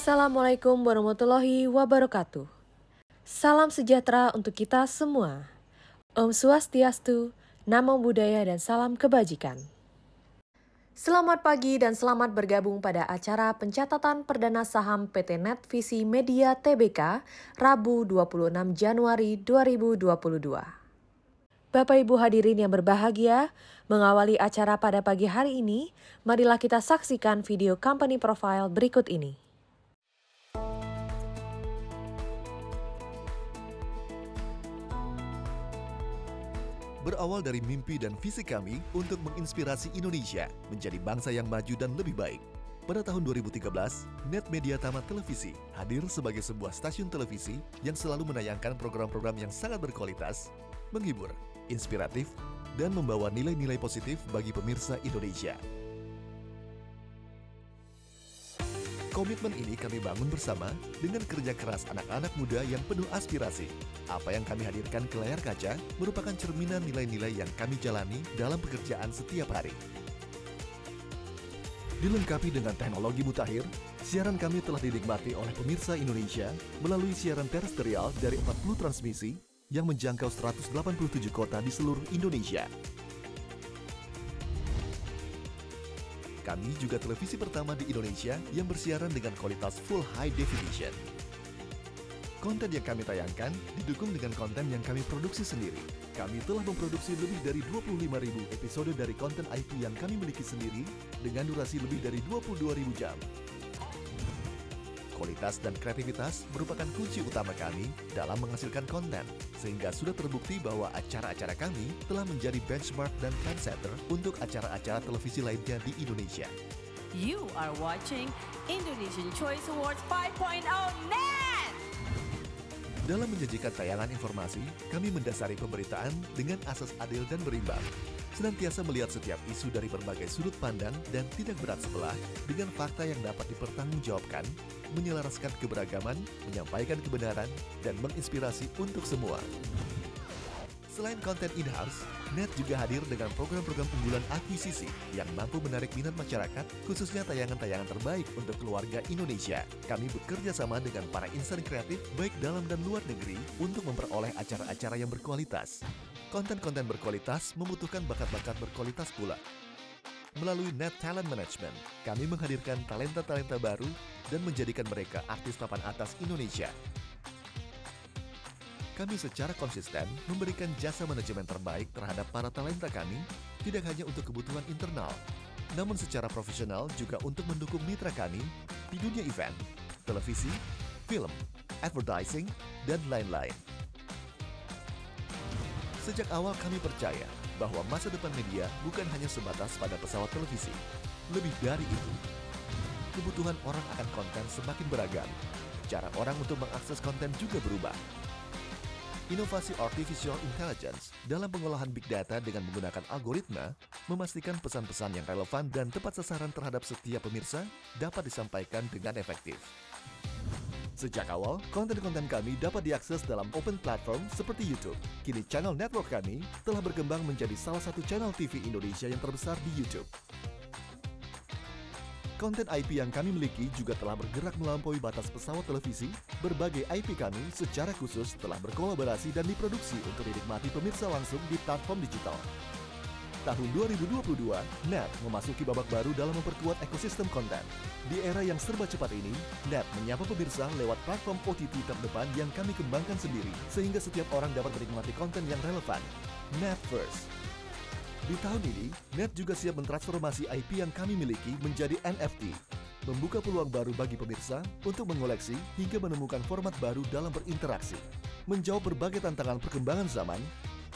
Assalamualaikum warahmatullahi wabarakatuh. Salam sejahtera untuk kita semua. Om Swastiastu, Namo Buddhaya dan salam kebajikan. Selamat pagi dan selamat bergabung pada acara pencatatan perdana saham PT Netvisi Media Tbk, Rabu 26 Januari 2022. Bapak Ibu hadirin yang berbahagia, mengawali acara pada pagi hari ini, marilah kita saksikan video company profile berikut ini. Berawal dari mimpi dan visi kami untuk menginspirasi Indonesia menjadi bangsa yang maju dan lebih baik. Pada tahun 2013, Net Media Tamat Televisi hadir sebagai sebuah stasiun televisi yang selalu menayangkan program-program yang sangat berkualitas, menghibur, inspiratif, dan membawa nilai-nilai positif bagi pemirsa Indonesia. Komitmen ini kami bangun bersama dengan kerja keras anak-anak muda yang penuh aspirasi. Apa yang kami hadirkan ke layar kaca merupakan cerminan nilai-nilai yang kami jalani dalam pekerjaan setiap hari. Dilengkapi dengan teknologi mutakhir, siaran kami telah dinikmati oleh pemirsa Indonesia melalui siaran terestrial dari 40 transmisi yang menjangkau 187 kota di seluruh Indonesia. Kami juga televisi pertama di Indonesia yang bersiaran dengan kualitas full high definition. Konten yang kami tayangkan didukung dengan konten yang kami produksi sendiri. Kami telah memproduksi lebih dari 25.000 episode dari konten IP yang kami miliki sendiri dengan durasi lebih dari 22.000 jam. Kualitas dan kreativitas merupakan kunci utama kami dalam menghasilkan konten, sehingga sudah terbukti bahwa acara-acara kami telah menjadi benchmark dan trendsetter untuk acara-acara televisi lainnya di Indonesia. You are watching Indonesian Choice Awards 5.0 Net! Dalam menyajikan tayangan informasi, kami mendasari pemberitaan dengan asas adil dan berimbang. Senantiasa melihat setiap isu dari berbagai sudut pandang dan tidak berat sebelah dengan fakta yang dapat dipertanggungjawabkan, menyelaraskan keberagaman, menyampaikan kebenaran, dan menginspirasi untuk semua. Selain konten in-house, Net juga hadir dengan program-program unggulan akuisisi yang mampu menarik minat masyarakat, khususnya tayangan-tayangan terbaik untuk keluarga Indonesia. Kami bekerja sama dengan para insan kreatif baik dalam dan luar negeri untuk memperoleh acara-acara yang berkualitas. Konten-konten berkualitas membutuhkan bakat-bakat berkualitas pula. Melalui Net Talent Management, kami menghadirkan talenta-talenta baru dan menjadikan mereka artis papan atas Indonesia. Kami secara konsisten memberikan jasa manajemen terbaik terhadap para talenta kami, tidak hanya untuk kebutuhan internal, namun secara profesional juga untuk mendukung mitra kami di dunia event, televisi, film, advertising, dan lain-lain. Sejak awal kami percaya bahwa masa depan media bukan hanya sebatas pada pesawat televisi. Lebih dari itu, kebutuhan orang akan konten semakin beragam. Cara orang untuk mengakses konten juga berubah. Inovasi Artificial Intelligence dalam pengolahan Big Data dengan menggunakan algoritma memastikan pesan-pesan yang relevan dan tepat sasaran terhadap setiap pemirsa dapat disampaikan dengan efektif. Sejak awal, konten-konten kami dapat diakses dalam open platform seperti YouTube. Kini channel network kami telah berkembang menjadi salah satu channel TV Indonesia yang terbesar di YouTube. Konten IP yang kami miliki juga telah bergerak melampaui batas pesawat televisi. Berbagai IP kami secara khusus telah berkolaborasi dan diproduksi untuk dinikmati pemirsa langsung di platform digital. Tahun 2022, Net memasuki babak baru dalam memperkuat ekosistem konten. Di era yang serba cepat ini, Net menyapa pemirsa lewat platform OTT terdepan yang kami kembangkan sendiri, sehingga setiap orang dapat menikmati konten yang relevan. Net First. Di tahun ini, Net juga siap mentransformasi IP yang kami miliki menjadi NFT, membuka peluang baru bagi pemirsa untuk mengoleksi hingga menemukan format baru dalam berinteraksi. Menjawab berbagai tantangan perkembangan zaman,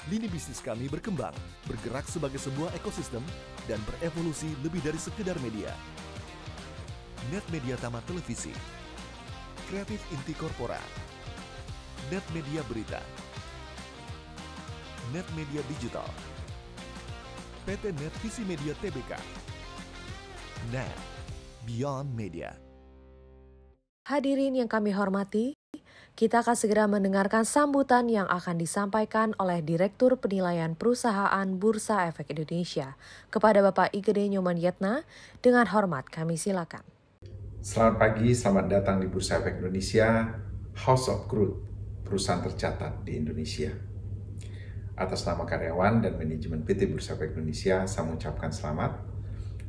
lini bisnis kami berkembang, bergerak sebagai sebuah ekosistem, dan berevolusi lebih dari sekedar media. Net Media Tamat Televisi, Kreatif Inti Korpora, Net Media Berita, Net Media Digital, PT Netvisi Media Tbk, Net, Beyond Media. Hadirin yang kami hormati, kita akan segera mendengarkan sambutan yang akan disampaikan oleh Direktur Penilaian Perusahaan Bursa Efek Indonesia kepada Bapak Igede Nyoman Yetna. Dengan hormat kami silakan. Selamat pagi, selamat datang di Bursa Efek Indonesia, House of Crude, perusahaan tercatat di Indonesia. Atas nama karyawan dan manajemen PT Bursa Efek Indonesia, saya mengucapkan selamat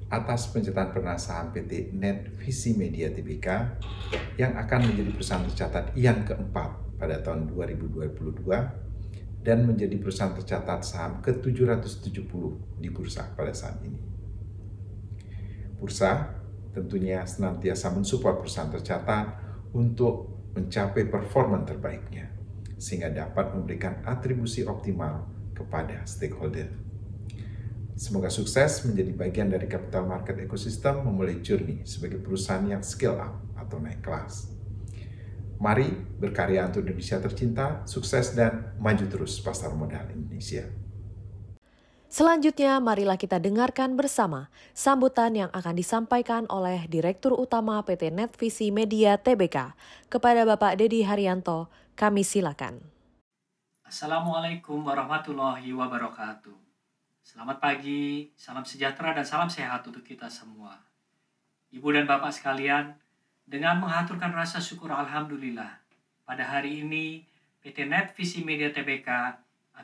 atas pencatatan perdana saham PT Net Visi Media Tbk yang akan menjadi perusahaan tercatat yang keempat pada tahun 2022 dan menjadi perusahaan tercatat saham ke-770 di bursa pada saat ini. Bursa tentunya senantiasa mensupport perusahaan tercatat untuk mencapai performa terbaiknya, sehingga dapat memberikan atribusi optimal kepada stakeholder. Semoga sukses menjadi bagian dari capital market ecosystem memulai journey sebagai perusahaan yang scale up atau naik kelas. Mari berkarya untuk Indonesia tercinta, sukses dan maju terus pasar modal Indonesia. Selanjutnya, marilah kita dengarkan bersama sambutan yang akan disampaikan oleh Direktur Utama PT Net Visi Media Tbk. Kepada Bapak Dedi Haryanto, kami silakan. Assalamualaikum warahmatullahi wabarakatuh. Selamat pagi, salam sejahtera dan salam sehat untuk kita semua. Ibu dan Bapak sekalian, dengan mengaturkan rasa syukur Alhamdulillah, pada hari ini PT Net Visi Media Tbk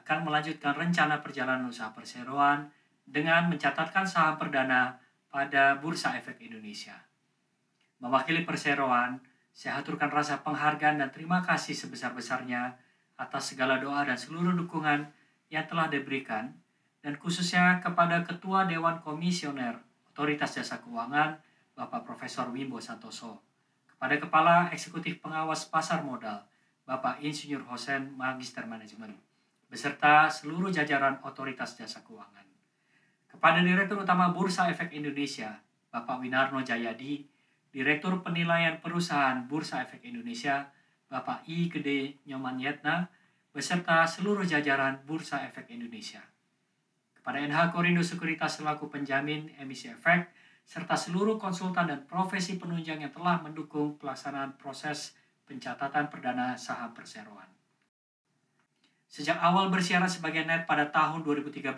akan melanjutkan rencana perjalanan usaha perseroan dengan mencatatkan saham perdana pada Bursa Efek Indonesia. Mewakili perseroan, saya aturkan rasa penghargaan dan terima kasih sebesar-besarnya atas segala doa dan seluruh dukungan yang telah diberikan, dan khususnya kepada Ketua Dewan Komisioner Otoritas Jasa Keuangan, Bapak Profesor Wimbo Santoso, kepada Kepala Eksekutif Pengawas Pasar Modal, Bapak Insinyur Hosen Magister Manajemen, beserta seluruh jajaran Otoritas Jasa Keuangan. Kepada Direktur Utama Bursa Efek Indonesia, Bapak Winarno Jayadi, Direktur Penilaian Perusahaan Bursa Efek Indonesia, Bapak I. Gede Nyoman Yetna, beserta seluruh jajaran Bursa Efek Indonesia. Kepada NH Korindo Sekuritas selaku penjamin emisi efek, serta seluruh konsultan dan profesi penunjang yang telah mendukung pelaksanaan proses pencatatan perdana saham perseroan. Sejak awal bersiaran sebagai NET pada tahun 2013,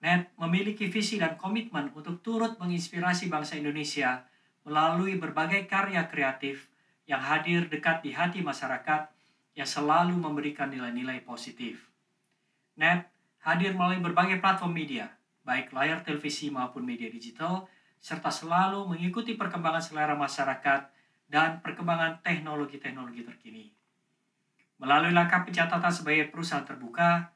NET memiliki visi dan komitmen untuk turut menginspirasi bangsa Indonesia melalui berbagai karya kreatif yang hadir dekat di hati masyarakat yang selalu memberikan nilai-nilai positif. NET hadir melalui berbagai platform media, baik layar televisi maupun media digital, serta selalu mengikuti perkembangan selera masyarakat dan perkembangan teknologi-teknologi terkini. Melalui langkah pencatatan sebagai perusahaan terbuka,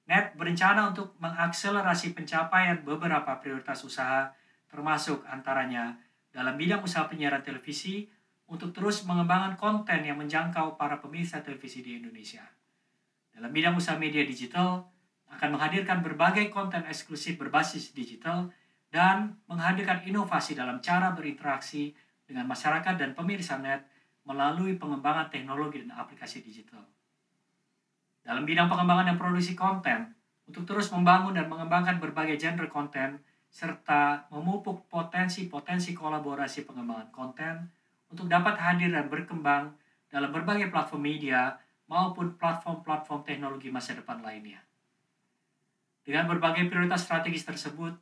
NET berencana untuk mengakselerasi pencapaian beberapa prioritas usaha, termasuk antaranya dalam bidang usaha penyiaran televisi untuk terus mengembangkan konten yang menjangkau para pemirsa televisi di Indonesia. Dalam bidang usaha media digital, akan menghadirkan berbagai konten eksklusif berbasis digital dan menghadirkan inovasi dalam cara berinteraksi dengan masyarakat dan pemirsa NET melalui pengembangan teknologi dan aplikasi digital. Dalam bidang pengembangan dan produksi konten, untuk terus membangun dan mengembangkan berbagai genre konten, serta memupuk potensi-potensi kolaborasi pengembangan konten untuk dapat hadir dan berkembang dalam berbagai platform media maupun platform-platform teknologi masa depan lainnya. Dengan berbagai prioritas strategis tersebut,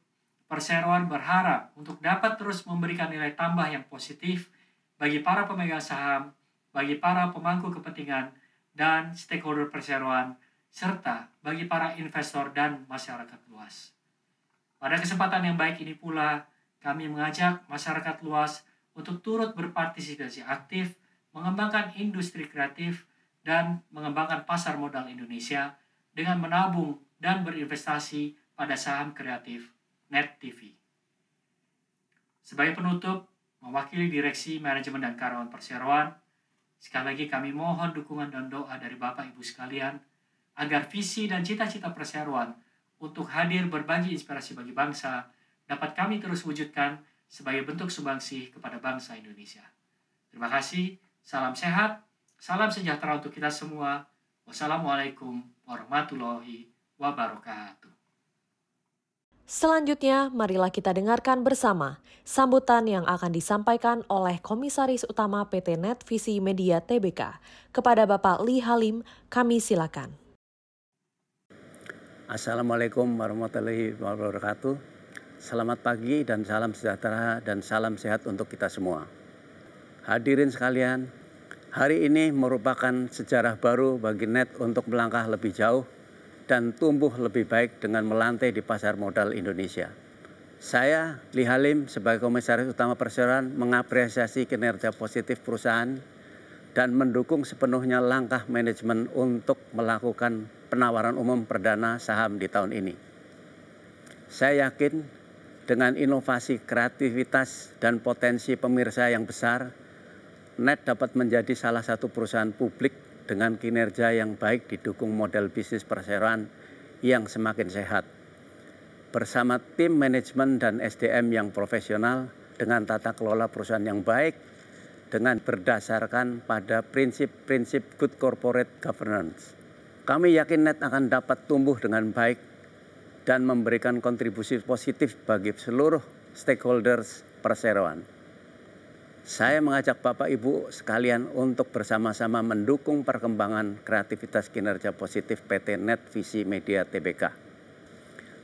perseroan berharap untuk dapat terus memberikan nilai tambah yang positif bagi para pemegang saham, bagi para pemangku kepentingan, dan stakeholder perseroan, serta bagi para investor dan masyarakat luas. Pada kesempatan yang baik ini pula, kami mengajak masyarakat luas untuk turut berpartisipasi aktif, mengembangkan industri kreatif, dan mengembangkan pasar modal Indonesia dengan menabung dan berinvestasi pada saham kreatif NET TV. Sebagai penutup, mewakili direksi, manajemen, dan karyawan perseroan, sekali lagi kami mohon dukungan dan doa dari Bapak Ibu sekalian agar visi dan cita-cita perseroan untuk hadir berbagi inspirasi bagi bangsa dapat kami terus wujudkan sebagai bentuk sumbangsih kepada bangsa Indonesia. Terima kasih, salam sehat, salam sejahtera untuk kita semua. Wassalamualaikum warahmatullahi wabarakatuh. Selanjutnya, marilah kita dengarkan bersama sambutan yang akan disampaikan oleh Komisaris Utama PT Net Visi Media Tbk. Kepada Bapak Lee Halim, kami silakan. Assalamualaikum warahmatullahi wabarakatuh. Selamat pagi dan salam sejahtera dan salam sehat untuk kita semua. Hadirin sekalian, hari ini merupakan sejarah baru bagi NET untuk melangkah lebih jauh dan tumbuh lebih baik dengan melantai di pasar modal Indonesia. Saya, Lee Halim, sebagai Komisaris Utama Perseroan mengapresiasi kinerja positif perusahaan dan mendukung sepenuhnya langkah manajemen untuk melakukan penawaran umum perdana saham di tahun ini. Saya yakin dengan inovasi, kreativitas, dan potensi pemirsa yang besar, NET dapat menjadi salah satu perusahaan publik dengan kinerja yang baik didukung model bisnis perseroan yang semakin sehat. Bersama tim manajemen dan SDM yang profesional dengan tata kelola perusahaan yang baik dengan berdasarkan pada prinsip-prinsip good corporate governance. Kami yakin NET akan dapat tumbuh dengan baik dan memberikan kontribusi positif bagi seluruh stakeholders perseroan. Saya mengajak Bapak Ibu sekalian untuk bersama-sama mendukung perkembangan kreativitas kinerja positif PT NET Visi Media Tbk.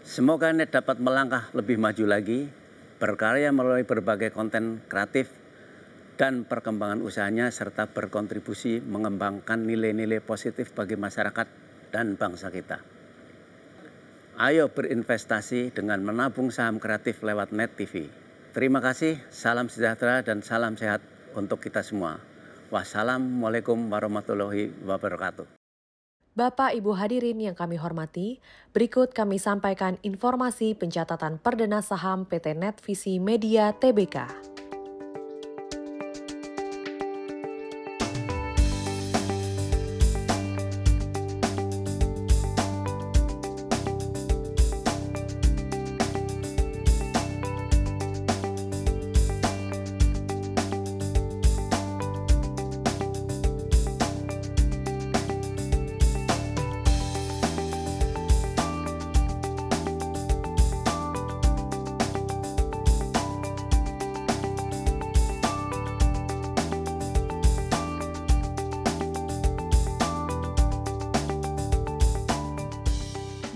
Semoga NET dapat melangkah lebih maju lagi, berkarya melalui berbagai konten kreatif dan perkembangan usahanya serta berkontribusi mengembangkan nilai-nilai positif bagi masyarakat dan bangsa kita. Ayo berinvestasi dengan menabung saham kreatif lewat NET TV. Terima kasih, salam sejahtera dan salam sehat untuk kita semua. Wassalamualaikum warahmatullahi wabarakatuh. Bapak Ibu hadirin yang kami hormati, berikut kami sampaikan informasi pencatatan perdana saham PT NET Visi Media Tbk.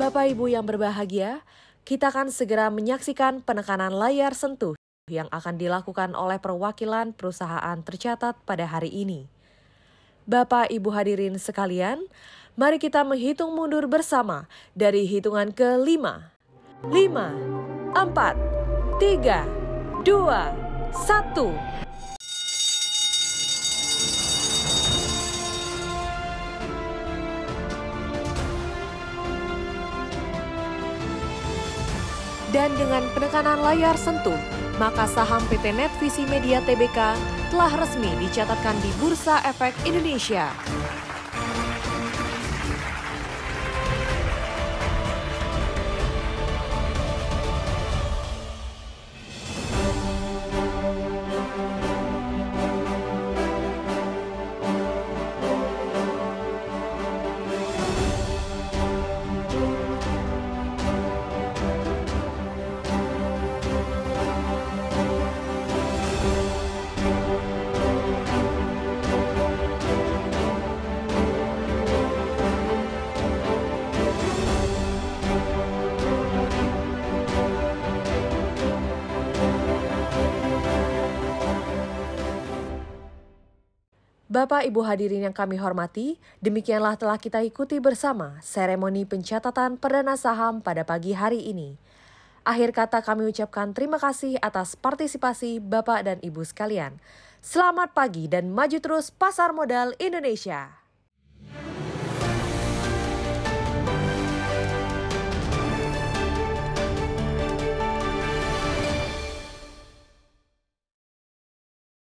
Bapak Ibu yang berbahagia, kita akan segera menyaksikan penekanan layar sentuh yang akan dilakukan oleh perwakilan perusahaan tercatat pada hari ini. Bapak Ibu hadirin sekalian, mari kita menghitung mundur bersama dari hitungan ke-5. 5, 4, 3, 2, 1. Dan dengan penekanan layar sentuh, maka saham PT NET Visi Media Tbk telah resmi dicatatkan di Bursa Efek Indonesia. Bapak Ibu hadirin yang kami hormati, demikianlah telah kita ikuti bersama seremoni pencatatan perdana saham pada pagi hari ini. Akhir kata kami ucapkan terima kasih atas partisipasi Bapak dan Ibu sekalian. Selamat pagi dan maju terus pasar modal Indonesia.